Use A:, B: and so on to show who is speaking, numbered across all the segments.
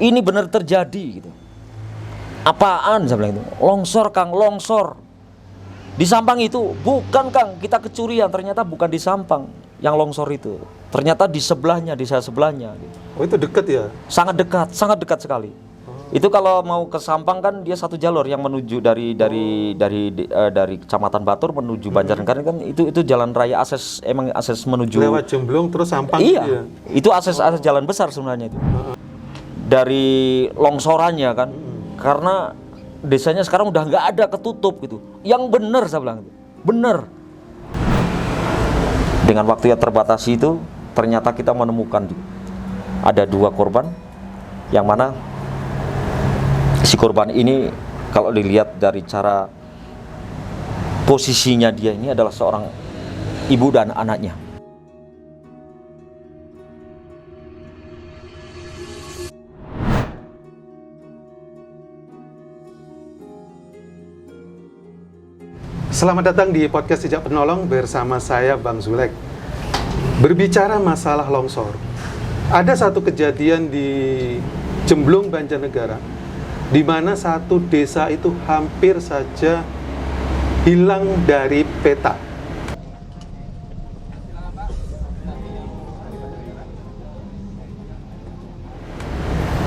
A: ini benar terjadi gitu. Apaan saya bilang itu? Longsor Kang, longsor. Di Sampang itu bukan Kang, kita kecurian, ternyata bukan di Sampang yang longsor itu. Ternyata di sebelahnya, di saya sebelahnya gitu.
B: Oh, itu dekat ya?
A: Sangat dekat sekali. Itu kalau mau ke Sampang kan dia satu jalur yang menuju dari Kecamatan Batur menuju Banjarnegara kan itu jalan raya akses, emang akses menuju
B: lewat Jemblung terus Sampang.
A: Iya.
B: Gitu ya?
A: Itu akses jalan besar sebenarnya itu. Dari longsorannya kan. Karena desanya sekarang udah nggak ada, ketutup gitu. Yang benar saya bilang itu. Benar. Dengan waktu yang terbatasi itu ternyata kita menemukan ada 2 korban yang mana si korban ini kalau dilihat dari cara posisinya dia ini adalah seorang ibu dan anaknya.
B: Selamat datang di podcast Jejak Penolong bersama saya Bang Zulek. Berbicara masalah longsor, ada satu kejadian di Jemblung, Banjarnegara, di mana satu desa itu hampir saja hilang dari peta.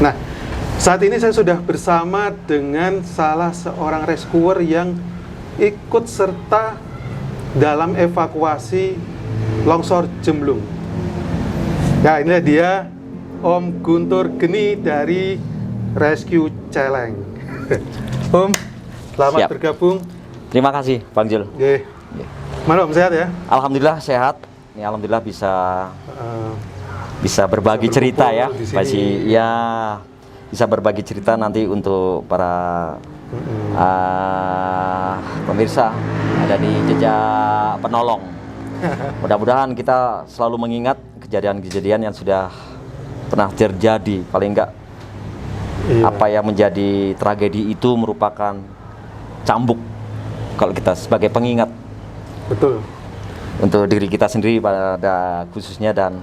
B: Nah, saat ini saya sudah bersama dengan salah seorang rescuer yang ikut serta dalam evakuasi longsor Jemblung. Nah, inilah dia Om Guntur Geni dari Rescue Celeng. Om, selamat
A: Siap.
B: bergabung.
A: Terima kasih Bang Jul.
B: Oke. Mana Om, sehat ya?
A: Alhamdulillah sehat. Ya, alhamdulillah bisa berbagi
B: bisa
A: cerita ya.
B: di sini.
A: Masih ya bisa berbagi cerita nanti untuk para pemirsa ada di Jejak Penolong. Mudah-mudahan kita selalu mengingat kejadian-kejadian yang sudah pernah terjadi. Paling enggak apa yang menjadi tragedi itu merupakan cambuk kalau kita sebagai pengingat.
B: Betul.
A: Untuk diri kita sendiri pada khususnya dan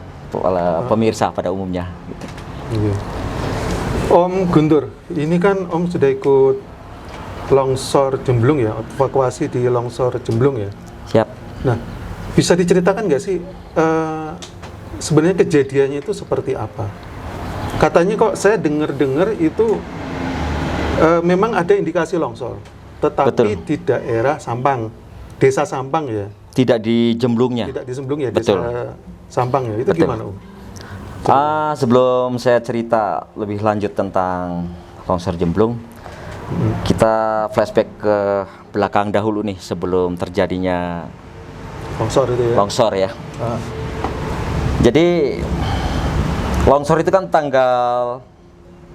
A: pemirsa pada umumnya.
B: Iya. Om Guntur, ini kan Om sudah ikut longsor Jemblung ya, evakuasi di longsor Jemblung ya.
A: Siap.
B: Nah, bisa diceritakan nggak sih sebenarnya kejadiannya itu seperti apa? Katanya kok saya dengar-dengar itu memang ada indikasi longsor, tetapi
A: Betul.
B: di daerah Sampang, desa Sampang ya.
A: Tidak di Jemblungnya.
B: Tidak di Jemblung ya,
A: Betul.
B: desa Sampang ya. Itu
A: Betul.
B: gimana Om?
A: Sebelum saya cerita lebih lanjut tentang longsor Jemblung, kita flashback ke belakang dahulu nih sebelum terjadinya
B: Longsor itu ya.
A: longsor ya. Jadi longsor itu kan tanggal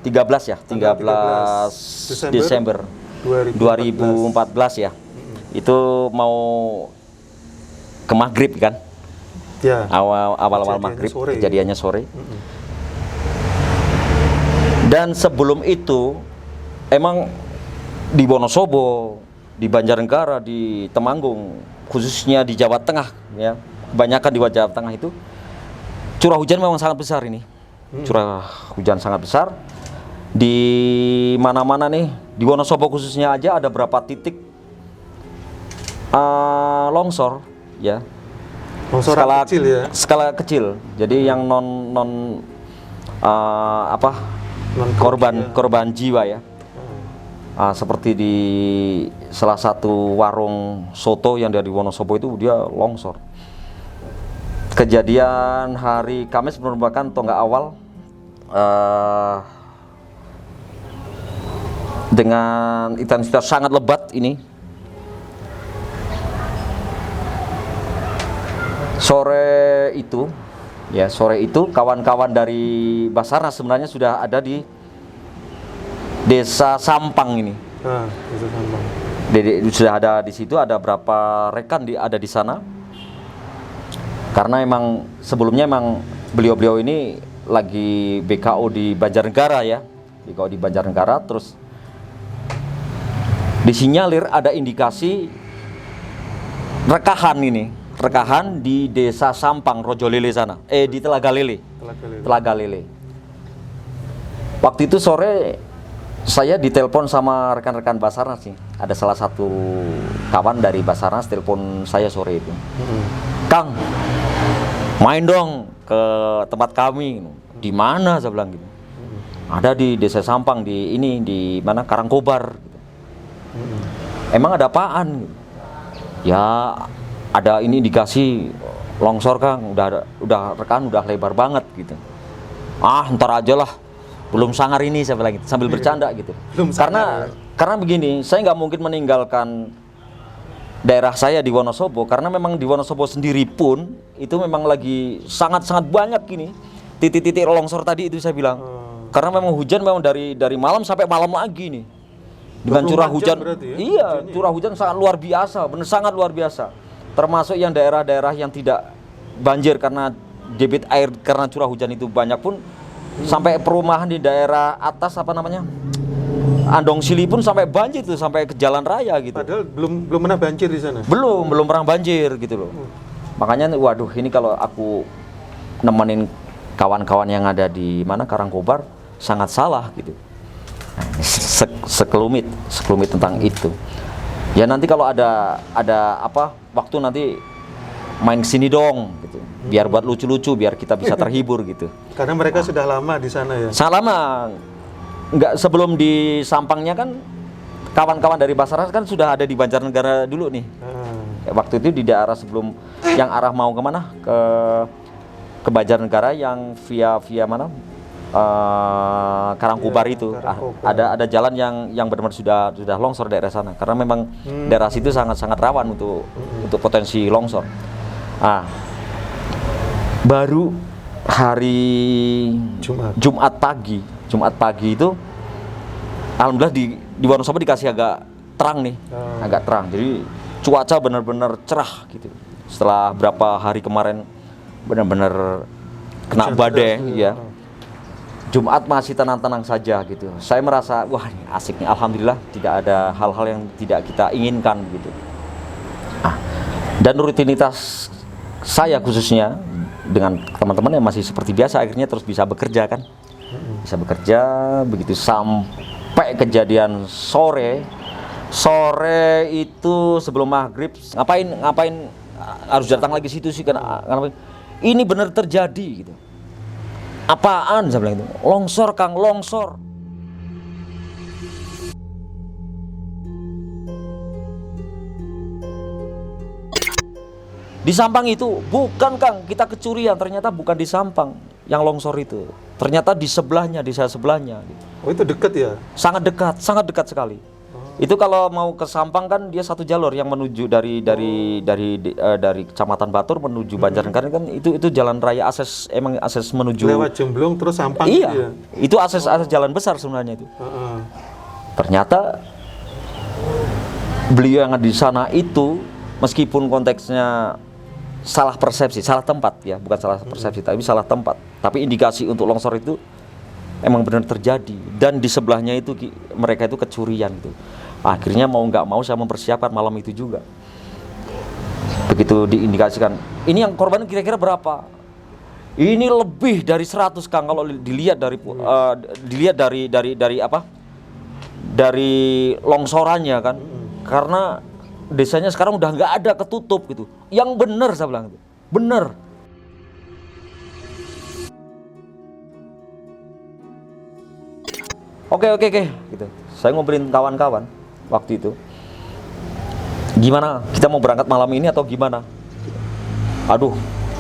A: 13 ya, 13 Desember 2014 ya. Itu mau ke maghrib kan?
B: Ya.
A: Awal maghrib, kejadiannya sore. Dan sebelum itu emang di Wonosobo, di Banjarnegara, di Temanggung, khususnya di Jawa Tengah ya, kebanyakan di Jawa Tengah itu curah hujan memang sangat besar ini. Curah hujan sangat besar. Di mana-mana nih, di Wonosobo khususnya aja ada berapa titik longsor ya.
B: Longsor kecil ya.
A: Skala kecil. Jadi yang non korban jiwa ya. Seperti di salah satu warung soto yang dari Wonosobo itu dia longsor. Kejadian hari Kamis merupakan tonggak awal dengan intensitas sangat lebat ini. Sore itu kawan-kawan dari Basarnas sebenarnya sudah ada di Desa Sampang ini.
B: Desa Sampang.
A: Sudah ada di situ, ada berapa rekan ada di sana. Karena emang sebelumnya emang beliau-beliau ini lagi BKO di Banjarnegara ya. BKO di Banjarnegara, terus disinyalir ada indikasi rekahan di Desa Sampang, Rojolele sana. Di Telaga Lele. Waktu itu sore saya ditelepon sama rekan-rekan Basarnas nih. Ada salah satu kawan dari Basarnas telepon saya sore itu. Kang, main dong ke tempat kami. Di mana saya bilang gitu. Ada di Desa Sampang di mana Karangkobar gitu. Emang ada apaan? Ya ada ini indikasi longsor Kang, udah rekan udah lebar banget gitu. Ah, ntar aja lah. Belum sangar ini saya bilang gitu, sambil bercanda gitu. Karena begini, saya nggak mungkin meninggalkan daerah saya di Wonosobo karena memang di Wonosobo sendiri pun itu memang lagi sangat-sangat banyak ini titik-titik longsor tadi itu saya bilang. Karena memang hujan memang dari malam sampai malam lagi nih. Dengan curah hujan, iya, curah hujan sangat luar biasa, benar sangat luar biasa. Termasuk yang daerah-daerah yang tidak banjir karena debit air karena curah hujan itu banyak pun sampai perumahan di daerah atas apa namanya Andong Sili pun sampai banjir tuh sampai ke jalan raya gitu.
B: Padahal belum pernah banjir di sana.
A: Belum pernah banjir gitu loh. Makanya waduh ini kalau aku nemenin kawan-kawan yang ada di mana Karangkobar sangat salah gitu. Sekelumit tentang itu. Ya nanti kalau ada apa waktu nanti main kesini dong gitu. Biar buat lucu-lucu, biar kita bisa terhibur gitu.
B: Karena mereka sudah lama di sana ya.
A: Sangat lama. Enggak sebelum di Sampangnya kan kawan-kawan dari Basarnas kan sudah ada di Banjarnegara dulu nih. Waktu itu di daerah sebelum yang arah mau kemana ke Banjarnegara yang via mana Karangkobar itu ada jalan yang benar-benar sudah longsor daerah sana karena memang daerah situ sangat rawan untuk potensi longsor. Baru hari Jumat pagi itu alhamdulillah di Wonosobo dikasih agak terang nih, agak terang. Jadi cuaca benar-benar cerah gitu. Setelah berapa hari kemarin benar-benar kena badai ya. Jumat masih tenang-tenang saja gitu. Saya merasa wah ini asik nih, alhamdulillah tidak ada hal-hal yang tidak kita inginkan gitu. Dan rutinitas saya khususnya dengan teman-teman yang masih seperti biasa akhirnya terus bisa bekerja kan. Bisa bekerja begitu sampai kejadian sore itu sebelum maghrib ngapain harus datang lagi situ sih karena ini benar terjadi gitu. Apaan saya bilang itu? Longsor Kang, longsor. Di Sampang itu bukan Kang, kita kecurian ternyata bukan di Sampang yang longsor itu. Ternyata di sebelahnya, di desa sebelahnya gitu.
B: Oh, itu dekat ya? Sangat
A: dekat sekali. Itu kalau mau ke Sampang kan dia satu jalur yang menuju dari Kecamatan Batur menuju Banjarnegara kan itu jalan raya akses menuju
B: lewat Jemblung terus Sampang.
A: Iya. Itu akses jalan besar sebenarnya itu. Ternyata beliau yang ada di sana itu meskipun konteksnya salah persepsi, salah tempat ya, bukan salah persepsi tapi salah tempat. Tapi indikasi untuk longsor itu emang benar terjadi dan di sebelahnya itu mereka itu kecurian gitu. Akhirnya mau nggak mau saya mempersiapkan malam itu juga. Begitu diindikasikan, ini yang korban kira-kira berapa? Ini lebih dari 100 Kang kalau dilihat dari apa? Dari longsorannya kan. Karena desanya sekarang udah nggak ada ketutup gitu. Yang benar saya bilang itu. Benar. Oke gitu. Saya ngobrolin kawan-kawan waktu itu. Gimana? Kita mau berangkat malam ini atau gimana? Aduh,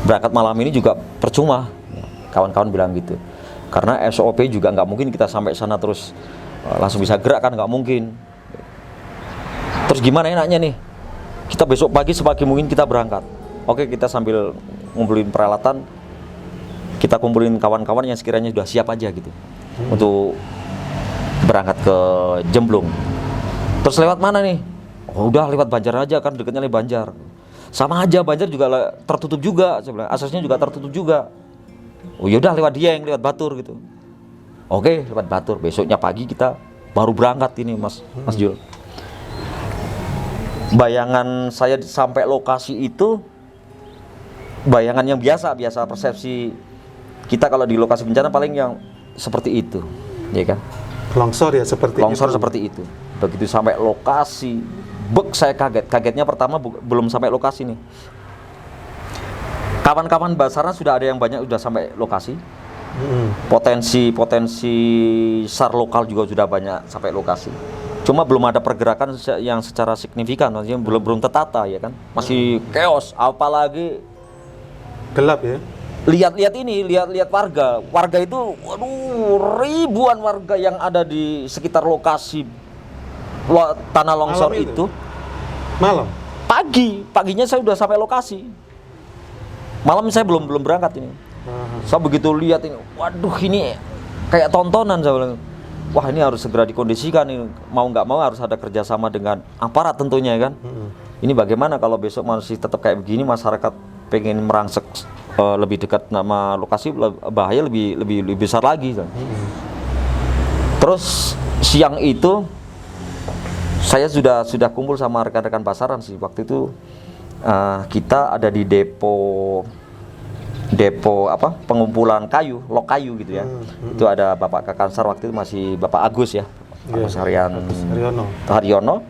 A: berangkat malam ini juga percuma. Kawan-kawan bilang gitu. Karena SOP juga nggak mungkin kita sampai sana terus langsung bisa gerak kan, nggak mungkin. Terus gimana enaknya nih? Kita besok pagi sepagi mungkin kita berangkat. Oke, kita sambil ngumpulin peralatan, kita kumpulin kawan-kawan yang sekiranya sudah siap aja gitu untuk berangkat ke Jemblung. Terus lewat mana nih? Oh, udah lewat Banjar aja kan, dekatnya lewat Banjar. Sama aja, Banjar juga tertutup juga, sebenarnya aksesnya juga tertutup juga. Oh yaudah lewat Dieng, lewat Batur gitu. Oke, lewat Batur. Besoknya pagi kita baru berangkat ini Mas Jul. Bayangan saya sampai lokasi itu bayangan yang biasa persepsi kita kalau di lokasi bencana paling yang seperti itu. ya kan?
B: Longsor ya seperti
A: Longsor
B: itu.
A: seperti itu. Begitu sampai lokasi, saya kaget. Kagetnya pertama belum sampai lokasi nih. Kawan-kawan Basarnas sudah ada yang banyak sudah sampai lokasi. Potensi SAR lokal juga sudah banyak sampai lokasi. Cuma belum ada pergerakan yang secara signifikan, maksudnya belum tertata ya kan. Masih chaos, apalagi
B: Gelap ya.
A: lihat warga. Warga itu waduh, ribuan warga yang ada di sekitar lokasi tanah longsor
B: Malam
A: itu.
B: Malam.
A: Paginya saya sudah sampai lokasi. Malam saya belum berangkat ini. Saya begitu lihat ini, waduh ini kayak tontonan saya bilang. Wah ini harus segera dikondisikan ini. Mau nggak mau harus ada kerjasama dengan aparat tentunya kan. Ini bagaimana kalau besok masih tetap kayak begini, masyarakat pengen merangsek lebih dekat nama lokasi, bahaya lebih besar lagi kan. Terus siang itu saya sudah kumpul sama rekan-rekan Basarnas sih. Waktu itu kita ada di depo pengumpulan kayu, lok kayu gitu ya. Itu ada Bapak Kakansar, waktu itu masih Bapak Agus ya, Agus Haryono.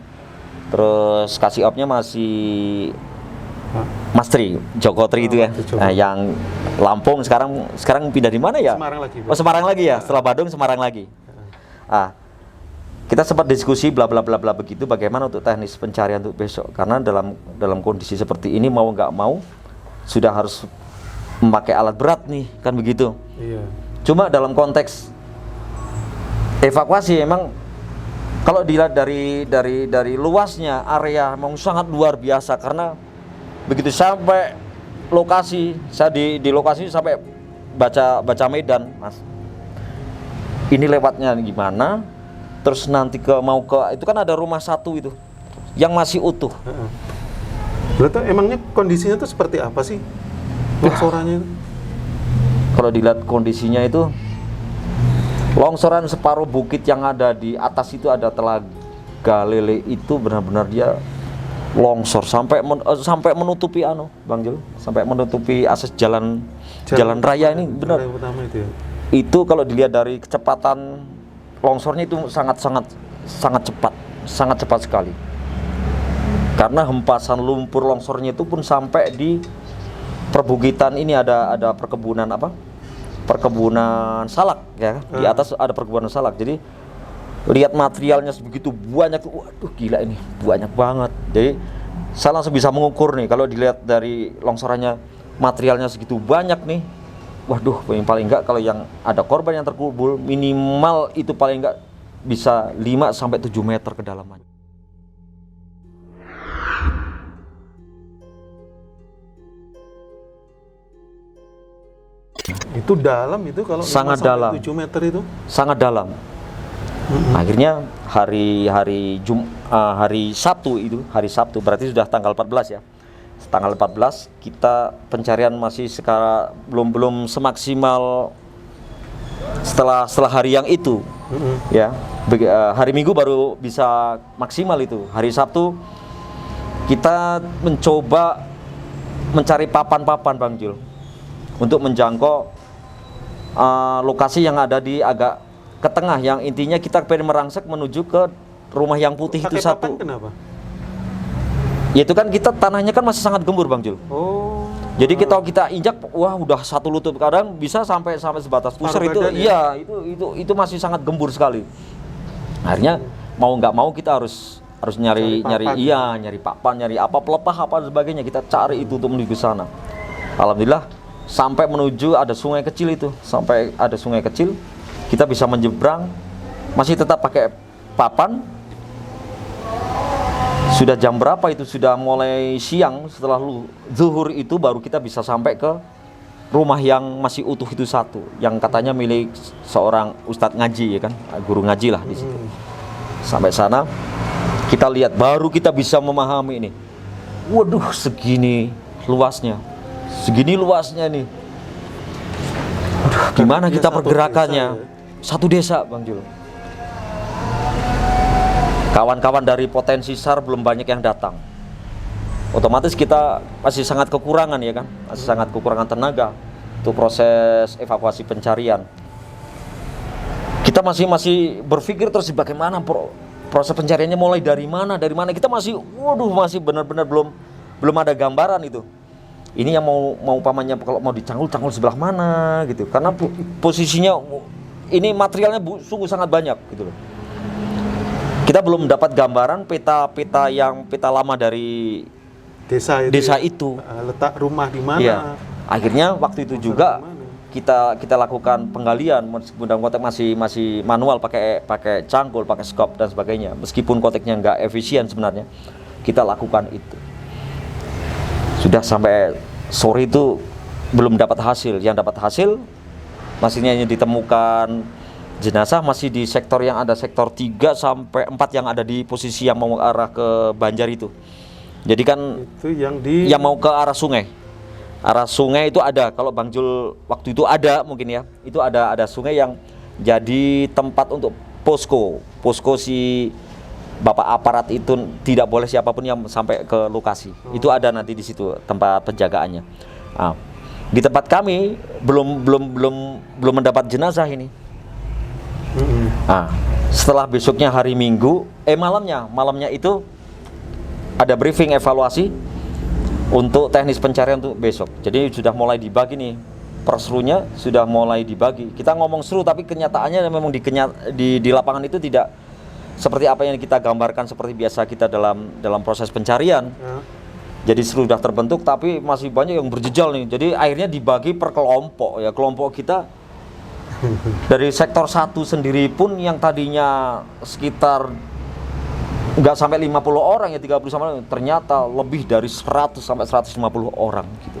A: Terus kasih opnya masih Mas Tri, Joko Tri itu ya. Nah, yang Lampung sekarang pindah di mana ya?
B: Semarang lagi.
A: Semarang lagi ya. Setelah Badung Semarang lagi. Kita sempat diskusi bla bla bla bla begitu, bagaimana untuk teknis pencarian untuk besok, karena dalam kondisi seperti ini mau nggak mau sudah harus memakai alat berat nih kan begitu.
B: Iya.
A: Cuma dalam konteks evakuasi emang kalau dilihat dari luasnya area memang sangat luar biasa, karena begitu sampai lokasi, saya di lokasi sampai baca medan, Mas. Ini lewatnya gimana? Terus nanti mau ke itu kan ada rumah satu itu yang masih utuh.
B: Berarti emangnya kondisinya tuh seperti apa sih longsorannya itu?
A: Kalau dilihat kondisinya itu longsoran separuh bukit yang ada di atas itu ada Telaga Lele itu benar-benar dia longsor sampai menutupi Bang Jul, sampai menutupi akses jalan raya ini benar. Itu kalau dilihat dari kecepatan longsornya itu sangat cepat sekali. Karena hempasan lumpur longsornya itu pun sampai di perbukitan ini ada perkebunan salak ya. Di atas ada perkebunan salak. Jadi lihat materialnya sebegitu banyak, waduh gila ini banyak banget. Jadi saya langsung bisa mengukur nih kalau dilihat dari longsorannya materialnya segitu banyak nih. Waduh, paling enggak kalau yang ada korban yang terkubur minimal itu paling enggak bisa 5 sampai 7 meter kedalamannya.
B: Itu dalam itu kalau
A: sangat
B: 5
A: dalam.
B: 7 meter itu?
A: Sangat dalam. Akhirnya hari Sabtu berarti sudah tanggal 14 ya. Tanggal 14 kita pencarian masih sekarang belum semaksimal setelah hari yang itu. Ya. Hari Minggu baru bisa maksimal itu. Hari Sabtu kita mencoba mencari papan-papan Bang Jul untuk menjangkau lokasi yang ada di agak ke tengah, yang intinya kita pengen merangsek menuju ke rumah yang putih itu satu.
B: Papan kenapa?
A: Ya itu kan kita tanahnya kan masih sangat gembur Bang Jul.
B: Oh.
A: Jadi kita injak, wah udah satu lutut, kadang bisa sampai sebatas pusar itu. Iya, itu masih sangat gembur sekali. Akhirnya mau nggak mau kita harus nyari papan, nyari apa pelepah apa dan sebagainya, kita cari itu untuk menuju sana. Alhamdulillah sampai menuju ada sungai kecil itu, kita bisa menyeberang, masih tetap pakai papan. Sudah jam berapa itu, sudah mulai siang, setelah zuhur itu baru kita bisa sampai ke rumah yang masih utuh itu satu, yang katanya milik seorang ustadz ngaji ya kan, guru ngaji lah di situ. Sampai sana kita lihat, baru kita bisa memahami ini. Waduh, segini luasnya nih. Aduh, gimana kita pergerakannya? Satu desa Bang Jul. Kawan-kawan dari potensi SAR belum banyak yang datang. Otomatis kita masih sangat kekurangan ya kan, masih sangat kekurangan tenaga untuk proses evakuasi pencarian. Kita Kita masih berpikir terus bagaimana proses pencariannya, mulai dari mana kita masih benar-benar belum ada gambaran itu. Ini yang mau pamannya kalau mau dicangkul sebelah mana gitu, karena posisinya ini materialnya sungguh sangat banyak gitu loh. Kita belum dapat gambaran peta lama dari desa itu.
B: Letak rumah di mana.
A: Iya. Akhirnya waktu itu juga kita lakukan penggalian, meskipun dalam konteks masih manual, pakai cangkul, pakai skop dan sebagainya. Meskipun konteksnya nggak efisien sebenarnya, kita lakukan itu. Sudah sampai sore itu belum dapat hasil. Yang dapat hasil masihnya ditemukan jenazah masih di sektor yang ada sektor 3 sampai 4 yang ada di posisi yang mau arah ke Banjar itu. Jadi kan
B: itu yang
A: mau ke arah sungai. Arah sungai itu ada, kalau Bang Jul waktu itu ada mungkin ya, itu ada sungai yang jadi tempat untuk posko si bapak aparat itu, tidak boleh siapapun yang sampai ke lokasi. Itu ada nanti di situ tempat penjagaannya. Nah, di tempat kami belum mendapat jenazah ini. Nah, setelah besoknya hari Minggu, malamnya itu ada briefing evaluasi untuk teknis pencarian untuk besok. Jadi sudah mulai dibagi nih, perserunya sudah mulai dibagi. Kita ngomong seru, tapi kenyataannya memang di lapangan itu tidak seperti apa yang kita gambarkan seperti biasa kita dalam proses pencarian. Jadi seru sudah terbentuk, tapi masih banyak yang berjejal nih. Jadi akhirnya dibagi per kelompok ya. Kelompok kita dari sektor 1 sendiri pun yang tadinya sekitar nggak sampai 50 orang ya, 30 sama, ternyata lebih dari 100 sampai 150 orang gitu.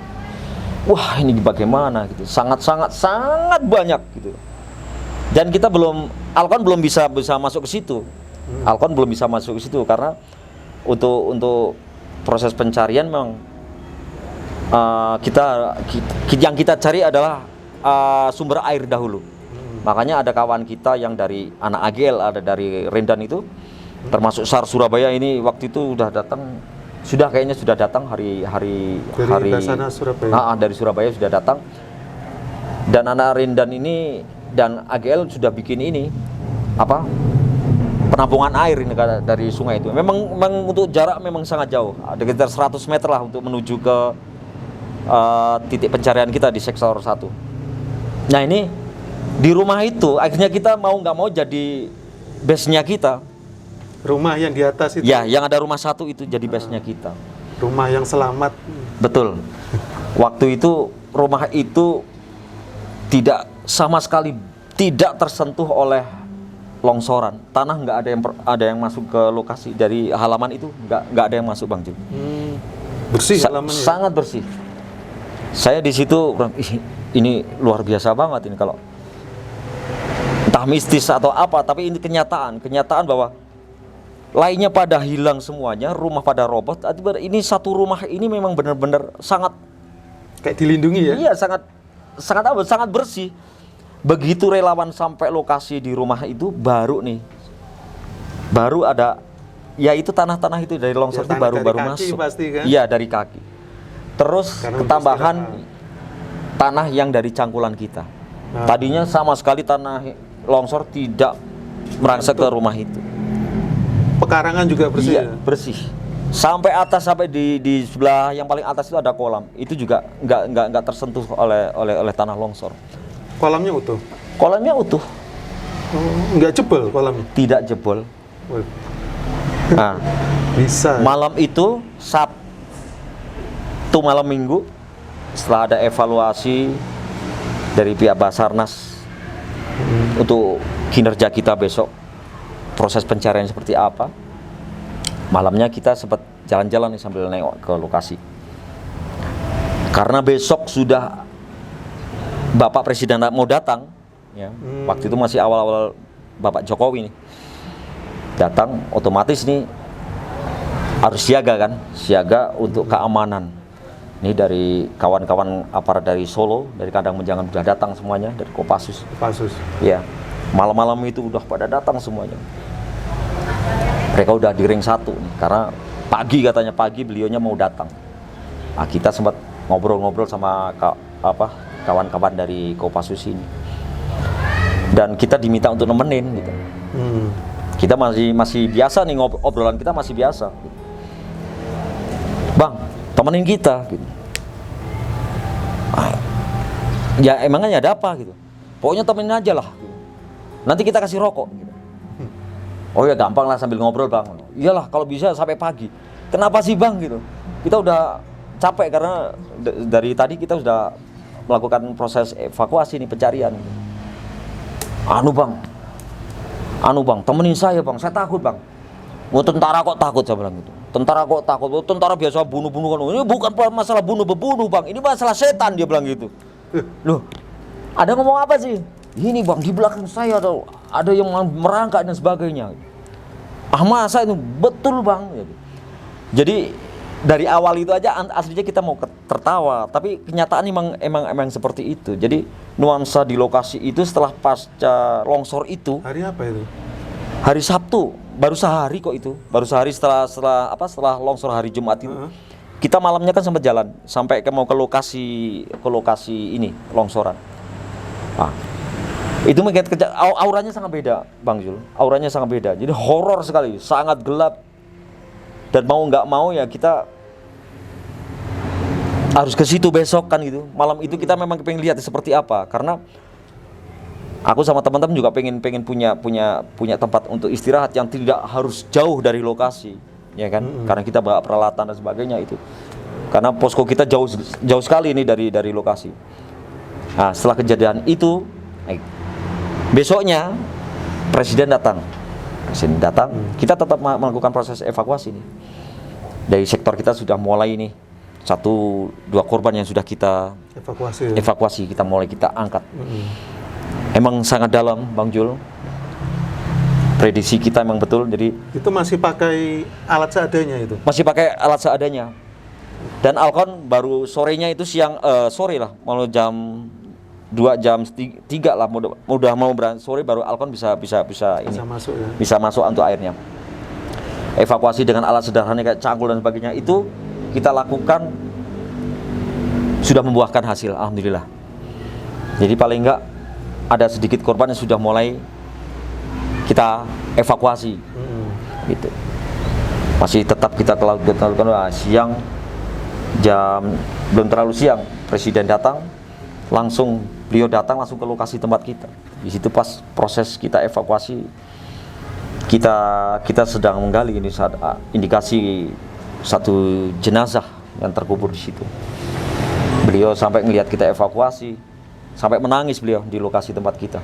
A: Wah, ini bagaimana gitu. Sangat banyak gitu. Dan kita Alkon belum bisa masuk ke situ. Alkon belum bisa masuk ke situ karena untuk proses pencarian memang yang kita cari adalah sumber air dahulu. Makanya ada kawan kita yang dari anak AGL, ada dari Rendan itu, termasuk SAR Surabaya ini waktu itu kayaknya sudah datang hari
B: Basarnas Surabaya.
A: Dari Surabaya sudah datang. Dan anak Rendan ini dan AGL sudah bikin ini penampungan air ini dari sungai itu. Memang untuk jarak memang sangat jauh, ada sekitar 100 meter lah untuk menuju ke titik pencarian kita di sektor 1. Nah, ini di rumah itu akhirnya kita mau nggak mau jadi base-nya kita.
B: Rumah yang di atas itu?
A: Ya, yang ada rumah 1 itu jadi base-nya kita.
B: Rumah yang selamat?
A: Betul. Waktu itu rumah itu sama sekali tidak tersentuh oleh longsoran. Tanah nggak ada yang masuk ke lokasi dari halaman itu, nggak ada yang masuk, Bang Jul.
B: Bersih halamannya? Sangat
A: bersih. Saya di situ, ini luar biasa banget ini, kalau entah mistis atau apa, tapi ini kenyataan bahwa lainnya pada hilang semuanya, rumah pada roboh. Ini satu rumah ini memang benar-benar sangat
B: kayak dilindungi ya?
A: Iya, sangat bersih. Begitu relawan sampai lokasi di rumah itu, baru ada, ya itu tanah itu dari longsor itu baru masuk.
B: Pasti, kan?
A: Iya, dari kaki. Terus karena ketambahan tanah yang dari cangkulan kita. Tadinya sama sekali tanah longsor tidak merangsek ke rumah itu.
B: Pekarangan juga bersih?
A: Iya, bersih. Sampai atas, sampai di sebelah yang paling atas itu ada kolam. Itu juga nggak tersentuh oleh tanah longsor.
B: Kolamnya utuh?
A: Kolamnya utuh.
B: Nggak jebol kolamnya?
A: Tidak jebol. Nah,
B: bisa.
A: Malam itu Sabtu malam Minggu, setelah ada evaluasi dari pihak Basarnas untuk kinerja kita besok, proses pencarian seperti apa, malamnya kita sempat jalan-jalan nih sambil nengok ke lokasi. Karena besok sudah Bapak Presiden mau datang, ya. Waktu itu masih awal-awal Bapak Jokowi nih datang, otomatis nih harus siaga untuk keamanan. Ini dari kawan-kawan aparat dari Solo, dari Kandang Menjangan sudah datang semuanya, dari Kopassus. Ya, malam-malam itu udah pada datang semuanya. Mereka udah di ring 1 nih, karena pagi beliaunya mau datang. Nah, kita sempat ngobrol-ngobrol sama kawan-kawan dari Kopassus ini. Dan kita diminta untuk nemenin gitu. Kita masih biasa nih, obrolan kita masih biasa gitu. Bang, temenin kita gitu. Ya emangnya ada apa gitu. Pokoknya temenin aja lah gitu. Nanti kita kasih rokok gitu. Oh ya gampang lah sambil ngobrol bang. Iyalah kalau bisa sampai pagi. Kenapa sih bang gitu? Kita udah capek karena dari tadi kita sudah melakukan proses evakuasi nih, pencarian. Anu bang, temenin saya bang, saya takut bang. Oh tentara kok takut, saya bilang gitu. Tentara kok takut? Oh, tentara biasa bunuh-bunuh kan. Ini bukan masalah bunuh-bebunuh bang, ini masalah setan, dia bilang gitu. Loh, ada ngomong apa sih? Ini bang, di belakang saya ada yang merangkak dan sebagainya. Ah masa itu? Betul bang. Jadi dari awal itu aja aslinya kita mau tertawa, tapi kenyataan emang seperti itu. Jadi nuansa di lokasi itu setelah pasca longsor itu.
B: Hari apa itu?
A: Hari Sabtu, baru sehari kok itu. Baru sehari setelah longsor hari Jumat itu. Kita malamnya kan sempat jalan sampai mau ke lokasi ini longsoran. Nah, itu melihat auranya sangat beda, Bang Zul. Auranya sangat beda. Jadi horor sekali, sangat gelap. Dan mau nggak mau ya kita harus ke situ besok kan gitu. Malam itu kita memang pengen lihat seperti apa, karena aku sama teman-teman juga pengen punya tempat untuk istirahat yang tidak harus jauh dari lokasi, ya kan? Karena kita bawa peralatan dan sebagainya itu. Karena posko kita jauh sekali ini dari lokasi. Nah, setelah kejadian itu, besoknya Presiden datang. Kita tetap melakukan proses evakuasi nih. Dari sektor kita sudah mulai nih 1-2 korban yang sudah kita evakuasi, kita angkat. Emang sangat dalam, Bang Jul. Prediksi kita emang betul. Jadi
B: itu masih pakai alat seadanya itu.
A: Masih pakai alat seadanya. Dan Alkon baru sorenya itu sore lah, mau jam 2 jam 3 lah, udah mau berangkat sore baru Alkon bisa
B: masuk ya.
A: Bisa masuk untuk airnya. Evakuasi dengan alat sederhana kayak cangkul dan sebagainya itu kita lakukan sudah membuahkan hasil, alhamdulillah. Jadi paling enggak ada sedikit korban yang sudah mulai kita evakuasi. Gitu. Masih tetap kita lakukan siang, jam belum terlalu siang Presiden datang, beliau datang langsung ke lokasi tempat kita. Di situ pas proses kita evakuasi, kita sedang menggali ini indikasi satu jenazah yang terkubur di situ. Beliau sampai ngelihat kita evakuasi, sampai menangis beliau di lokasi tempat kita.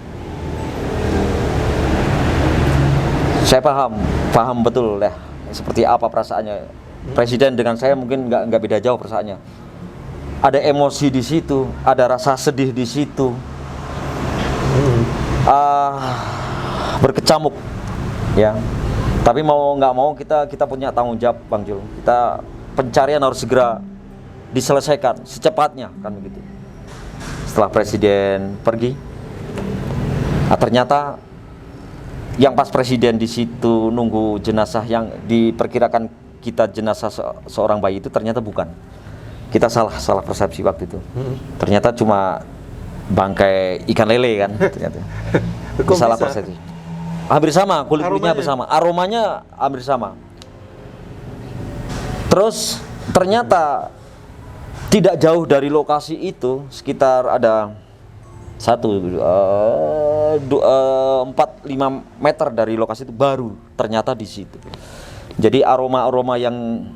A: Saya paham betul ya seperti apa perasaannya. Presiden dengan saya mungkin nggak beda jauh perasaannya. Ada emosi di situ, ada rasa sedih di situ, berkecamuk, ya. Tapi mau nggak mau kita punya tanggung jawab, Bang Jul. Kita pencarian harus segera diselesaikan secepatnya, kan begitu. Setelah Presiden pergi, ternyata yang pas Presiden di situ nunggu jenazah yang diperkirakan kita jenazah seorang bayi itu ternyata bukan. Kita salah persepsi waktu itu. Ternyata cuma bangkai ikan lele kan ternyata. Salah persepsi. Hampir sama, kulitnya hampir sama, aromanya hampir sama. Terus ternyata tidak jauh dari lokasi itu, sekitar ada 4-5 meter dari lokasi itu baru ternyata di situ. Jadi aroma yang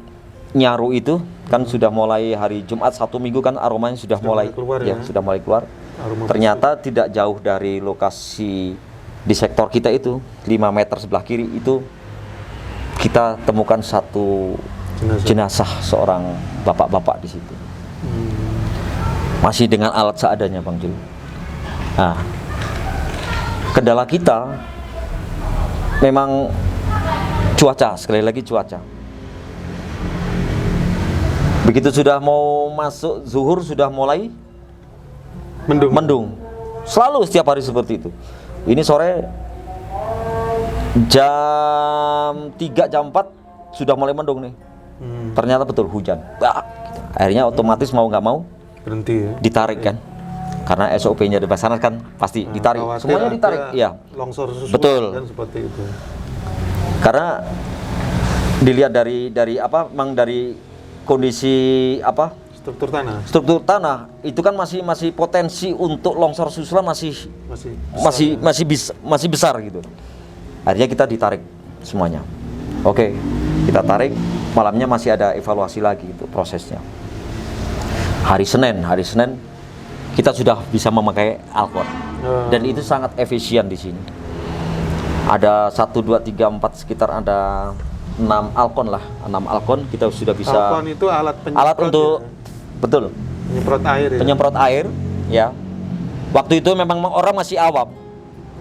A: nyaru itu kan sudah mulai hari Jumat, 1 minggu kan aromanya sudah mulai keluar, sudah mulai keluar. Ternyata tidak jauh dari lokasi di sektor kita itu 5 meter sebelah kiri itu kita temukan satu jenazah seorang bapak-bapak di situ. Masih dengan alat seadanya, Bang Jul. Nah, kendala kita memang cuaca, sekali lagi cuaca. Begitu sudah mau masuk zuhur sudah mulai mendung. Selalu setiap hari seperti itu. Ini sore jam 3, jam 4 sudah mulai mendung nih. Ternyata betul hujan. Akhirnya otomatis mau nggak mau
B: berhenti ya?
A: Ditarik kan. Karena SOP-nya di Basarnas kan pasti ditarik,
B: khawatir
A: semuanya
B: ada
A: ditarik, ya.
B: longsor susulan
A: Betul.
B: kan seperti itu.
A: Karena dilihat dari apa, memang dari kondisi apa
B: Struktur tanah
A: tanah itu kan masih potensi untuk longsor susulan masih besar gitu. Akhirnya kita ditarik semuanya. Oke, kita tarik, malamnya masih ada evaluasi lagi itu prosesnya. Hari Senin kita sudah bisa memakai Alkon. Dan itu sangat efisien di sini. Ada 1 2 3 4 sekitar ada 6 Alkon lah, 6 Alkon kita sudah bisa.
B: Alkon itu alat penyemprot.
A: Alat untuk betul.
B: Penyemprot air ya.
A: Penyemprot air, ya. Waktu itu memang orang masih awam.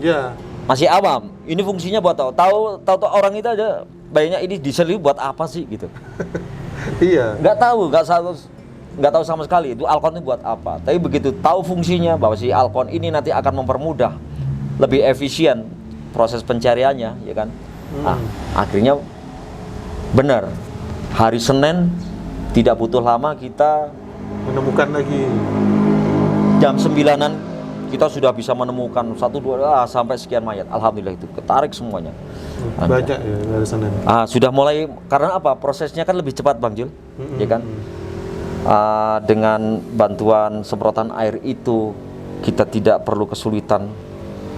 B: Ya.
A: Masih awam. Ini fungsinya buat tahu orang itu aja bayangnya ini diesel ini buat apa sih gitu.
B: Iya.
A: Nggak tahu sama sekali itu Alkon ini buat apa. Tapi begitu tahu fungsinya bahwa si Alkon ini nanti akan mempermudah, lebih efisien proses pencariannya, ya kan. Nah, akhirnya benar. Hari Senin tidak butuh lama kita
B: menemukan lagi.
A: Jam 9-an kita sudah bisa menemukan 1 2 sampai sekian mayat. Alhamdulillah itu ketarik semuanya.
B: Banyak ya dari Senin.
A: Sudah mulai, karena apa? Prosesnya kan lebih cepat Bang Jul, ya kan? Dengan bantuan semprotan air itu kita tidak perlu kesulitan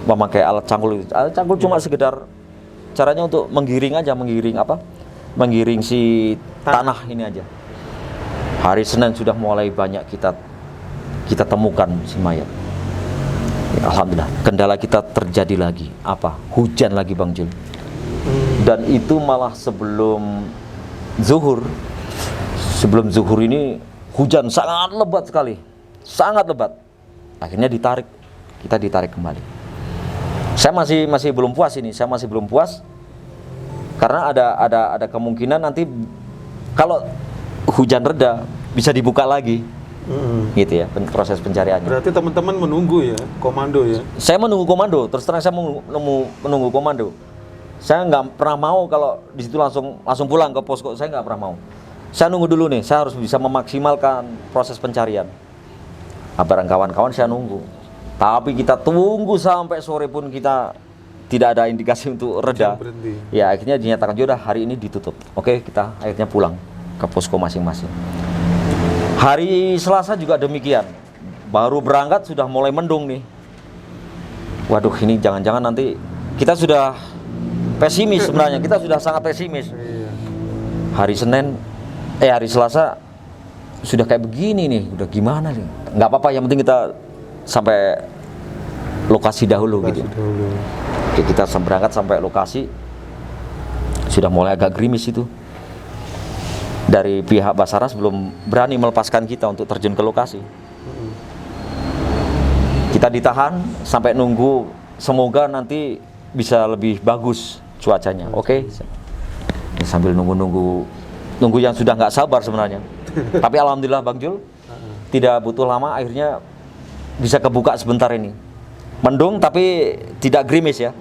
A: memakai alat cangkul. Alat cangkul cuma sekedar caranya untuk menggiring si tanah ini aja. Hari Senin sudah mulai banyak kita temukan si mayat. Ya, alhamdulillah. Kendala kita terjadi lagi apa? Hujan lagi Bang Jul. Dan itu malah sebelum zuhur. Sebelum zuhur ini hujan sangat lebat sekali. Sangat lebat. Akhirnya kita ditarik kembali. Saya masih belum puas ini. Saya masih belum puas. Karena ada kemungkinan nanti kalau hujan reda bisa dibuka lagi. Gitu ya, proses pencariannya.
B: Berarti teman-teman menunggu ya, komando ya?
A: Saya menunggu komando, terus terang saya menunggu komando. Saya nggak pernah mau kalau di situ langsung pulang ke posko, saya nggak pernah mau. Saya nunggu dulu nih, saya harus bisa memaksimalkan proses pencarian. Barang kawan-kawan saya nunggu. Tapi kita tunggu sampai sore pun kita tidak ada indikasi untuk reda. Ya akhirnya dinyatakan sudah hari ini ditutup. Oke, kita akhirnya pulang ke posko masing-masing. Hari Selasa juga demikian. Baru berangkat sudah mulai mendung nih. Waduh, ini jangan-jangan nanti kita sudah pesimis sebenarnya. Kita sudah sangat pesimis. Hari Selasa sudah kayak begini nih. Udah gimana nih? Nggak apa-apa, yang penting kita sampai lokasi dahulu gitu. Oke, kita berangkat sampai lokasi. Sudah mulai agak gerimis itu. Dari pihak Basarnas belum berani melepaskan kita untuk terjun ke lokasi. Kita ditahan sampai nunggu, semoga nanti bisa lebih bagus cuacanya. Oke. Sambil nunggu yang sudah nggak sabar sebenarnya. Tapi alhamdulillah Bang Jul, tidak butuh lama akhirnya bisa kebuka sebentar ini. Mendung tapi tidak gerimis ya.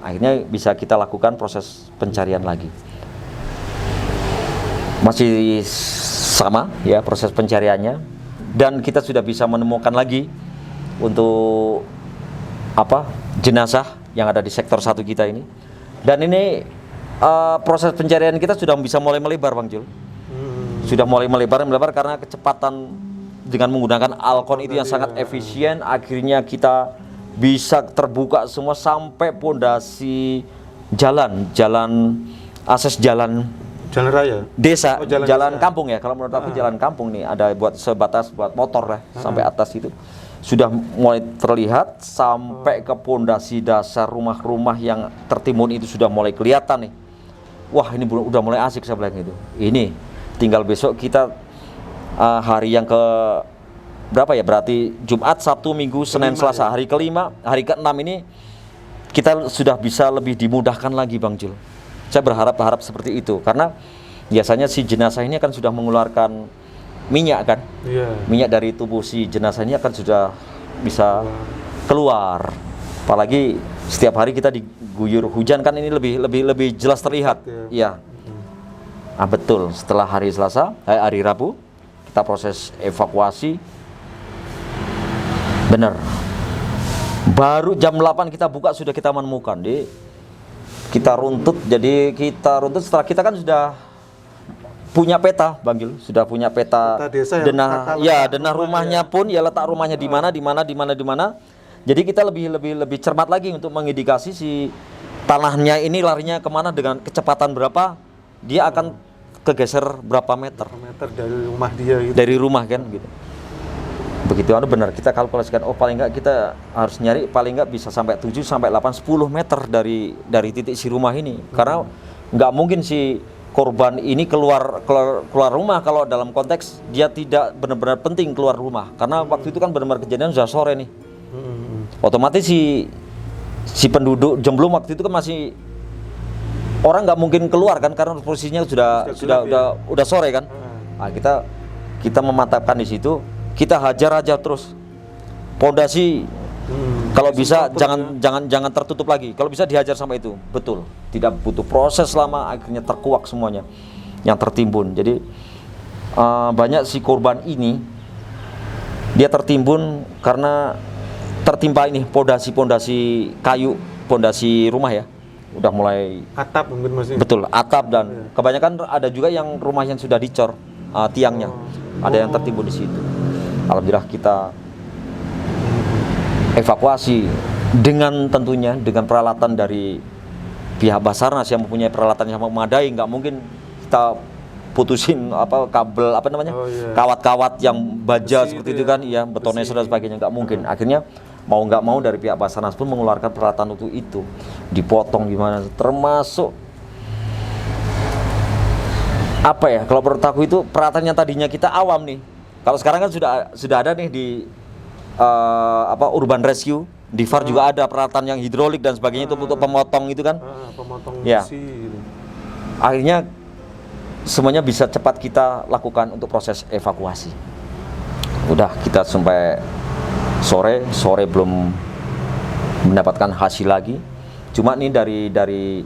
A: Akhirnya bisa kita lakukan proses pencarian lagi. Masih sama ya proses pencariannya, dan kita sudah bisa menemukan lagi untuk jenazah yang ada di sektor 1 kita ini. Dan ini proses pencarian kita sudah bisa mulai melebar Bang Jul. Sudah mulai melebar karena kecepatan dengan menggunakan Alkon itu yang sangat efisien. Akhirnya kita bisa terbuka semua sampai pondasi jalan
B: raya
A: desa, jalan
B: desa.
A: kampung ya. Kalau menurut aku jalan kampung nih ada buat sebatas buat motor lah sampai atas itu sudah mulai terlihat sampai ke pondasi dasar rumah-rumah yang tertimbun itu sudah mulai kelihatan nih. Wah, ini udah mulai asik saya bilang gitu. Ini tinggal besok kita hari yang ke berapa ya? Berarti Jumat, Sabtu, Minggu, Senin, Selasa, hari kelima, hari ke-6 ini kita sudah bisa lebih dimudahkan lagi Bang Jul. Saya berharap seperti itu karena biasanya si jenazah ini akan sudah mengeluarkan minyak kan. Minyak dari tubuh si jenazah ini akan sudah bisa keluar. Apalagi setiap hari kita diguyur hujan kan, ini lebih jelas terlihat. Iya. Betul. Setelah hari Selasa, hari Rabu kita proses evakuasi Benar. Baru jam 8 kita buka sudah kita menemukan. Kita runtut, jadi kita runtut setelah kita kan sudah punya peta, Bang Jul, sudah punya peta
B: desa yang
A: denah rumahnya pun, ya letak rumahnya di mana. Jadi kita lebih cermat lagi untuk mengindikasi si tanahnya ini larinya kemana dengan kecepatan berapa, dia akan kegeser berapa meter
B: dari rumah dia gitu.
A: Dari rumah kan gitu. Begitu benar kita kalkulasikan, oh paling enggak kita harus nyari paling enggak bisa sampai 7 sampai 8 10 meter dari titik si rumah ini. Karena enggak mungkin si korban ini keluar rumah kalau dalam konteks dia tidak benar-benar penting keluar rumah. Karena waktu itu kan benar-benar kejadian sudah sore nih. Otomatis si penduduk Jemblung waktu itu kan masih orang nggak mungkin keluar kan karena posisinya udah sore kan. Nah, kita memantapkan di situ, kita hajar aja terus pondasi. Kalau bisa jangan tertutup lagi. Kalau bisa dihajar sampai itu. Betul. Tidak butuh proses lama, akhirnya terkuak semuanya yang tertimbun. Jadi banyak si korban ini dia tertimbun karena tertimpa ini pondasi kayu, pondasi rumah ya. Udah mulai
B: atap mungkin masih.
A: Betul, atap dan kebanyakan ada juga yang rumah yang sudah dicor tiangnya. Ada yang tertimbun di situ. Alhamdulillah kita evakuasi dengan tentunya dengan peralatan dari pihak Basarnas yang mempunyai peralatan yang memadai. Nggak mungkin kita putusin kabel kawat-kawat yang baja besi seperti itu kan, ya betones dan sebagainya, nggak mungkin. Akhirnya mau nggak mau dari pihak Basarnas pun mengeluarkan peralatan untuk itu, dipotong gimana, termasuk apa ya, kalau menurut aku itu peralatan yang tadinya kita awam nih, kalau sekarang kan sudah ada nih di urban rescue, di VAR juga ada peralatan yang hidrolik dan sebagainya itu untuk pemotong itu kan,
B: pemotong
A: ya.
B: besi gitu.
A: Akhirnya semuanya bisa cepat kita lakukan untuk proses evakuasi. Udah kita sampai sore belum mendapatkan hasil lagi. Cuma nih dari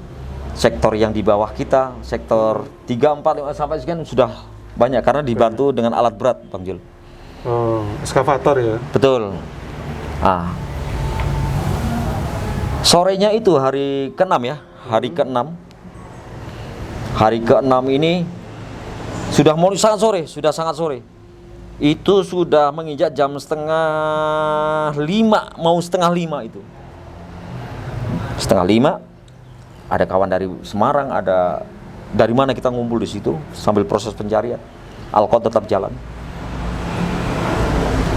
A: sektor yang di bawah kita, sektor 3, 4, 5 sampai sekian sudah banyak karena dibantu dengan alat berat, Bang Jul.
B: Oh, ekskavator ya.
A: Betul. Sorenya itu hari ke-6 ya, hari ke-6. Hari ke-6 ini sudah sangat sore. Itu sudah menginjak jam 4:30, mau 4:30 itu. 4:30 ada kawan dari Semarang, ada dari mana kita ngumpul di situ sambil proses pencarian. Alkot tetap jalan.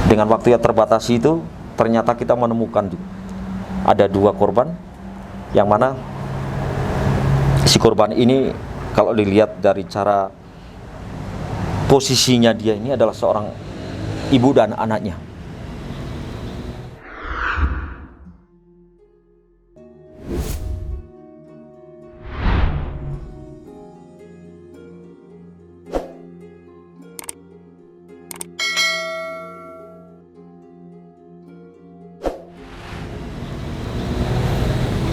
A: Dengan waktu yang terbatas itu ternyata kita menemukan ada 2 korban, yang mana si korban ini kalau dilihat dari cara posisinya dia ini adalah seorang ibu dan anaknya.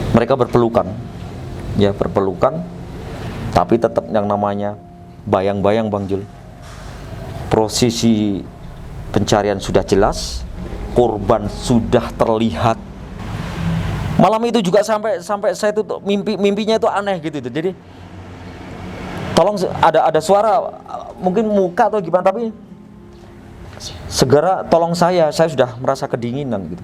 A: Mereka berpelukan, tapi tetap yang namanya bayang-bayang, Bang Jul. Posisi pencarian sudah jelas, korban sudah terlihat. Malam itu juga sampai saya itu mimpinya itu aneh gitu. Jadi tolong ada suara mungkin muka atau gimana, tapi segera tolong saya sudah merasa kedinginan gitu.